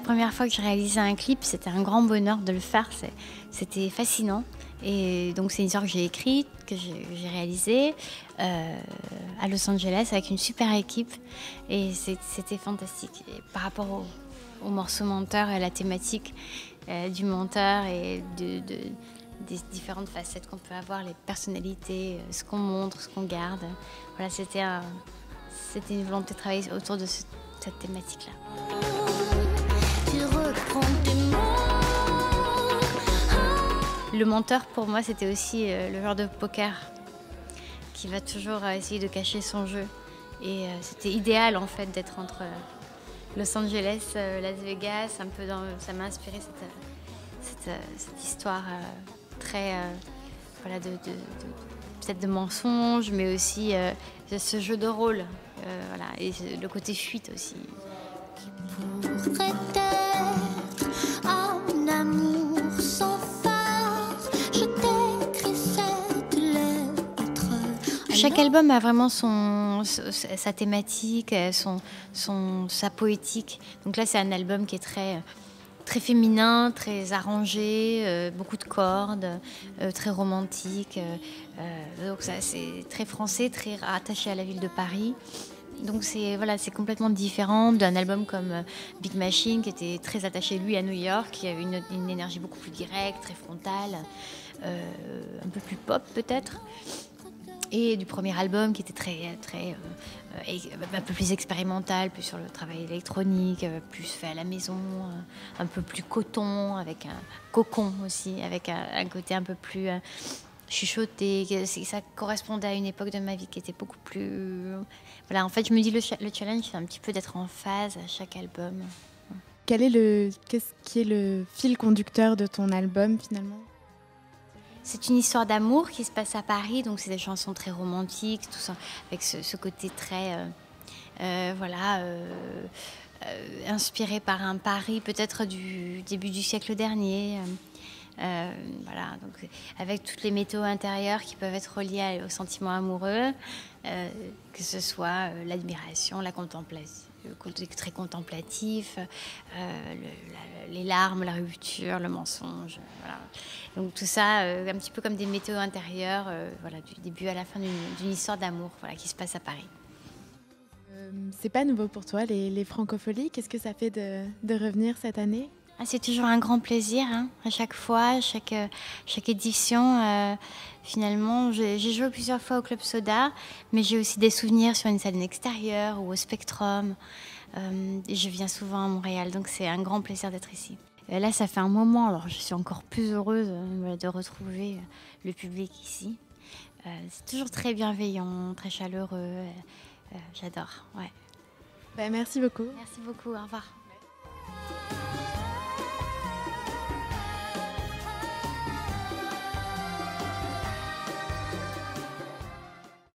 première fois que je réalisais un clip, c'était un grand bonheur de le faire. C'était fascinant. Et donc c'est une histoire que j'ai écrite, que j'ai réalisée à Los Angeles avec une super équipe. Et c'était fantastique. Et par rapport au morceau monteur et à la thématique du monteur et des différentes facettes qu'on peut avoir, les personnalités, ce qu'on montre, ce qu'on garde. Voilà, c'était une volonté de travailler autour de cette thématique-là. Le menteur, pour moi, c'était aussi le joueur de poker qui va toujours essayer de cacher son jeu. Et c'était idéal, en fait, d'être entre Los Angeles, Las Vegas. Ça m'a inspiré cette histoire très, voilà, peut-être de mensonge, mais aussi de ce jeu de rôle. Voilà, et le côté fuite aussi. Chaque album a vraiment sa thématique, sa poétique. Donc là, c'est un album qui est très féminin, très arrangé, beaucoup de cordes, très romantique. Donc ça, c'est très français, très rattaché à la ville de Paris. Donc c'est complètement différent d'un album comme Big Machine, qui était très attaché lui à New York, qui avait une énergie beaucoup plus directe, très frontale, un peu plus pop peut-être. Et du premier album qui était un peu plus expérimental, plus sur le travail électronique, plus fait à la maison, un peu plus coton, avec un cocon aussi, avec un côté un peu plus chuchoté. Ça correspondait à une époque de ma vie qui était beaucoup plus... Voilà, en fait, je me dis le challenge, c'est un petit peu d'être en phase à chaque album. Qu'est-ce qui est le fil conducteur de ton album finalement ? C'est une histoire d'amour qui se passe à Paris, donc c'est des chansons très romantiques, tout ça, avec ce côté très, inspiré par un Paris peut-être du début du siècle dernier. Voilà, donc avec toutes les météos intérieures qui peuvent être reliées aux sentiments amoureux, que ce soit l'admiration, la contemplation, le côté très contemplatif, les larmes, la rupture, le mensonge, voilà. Donc tout ça, un petit peu comme des météos intérieures, voilà, du début à la fin d'une histoire d'amour, voilà, qui se passe à Paris. C'est pas nouveau pour toi les francopholies. Qu'est-ce que ça fait de revenir cette année ? C'est toujours un grand plaisir, hein, à chaque fois, chaque édition. Finalement, j'ai joué plusieurs fois au Club Soda, mais j'ai aussi des souvenirs sur une scène extérieure ou au Spectrum. Je viens souvent à Montréal, donc c'est un grand plaisir d'être ici. Et là, ça fait un moment, alors je suis encore plus heureuse de retrouver le public ici. C'est toujours très bienveillant, très chaleureux. J'adore, ouais. Merci beaucoup. Merci beaucoup, au revoir.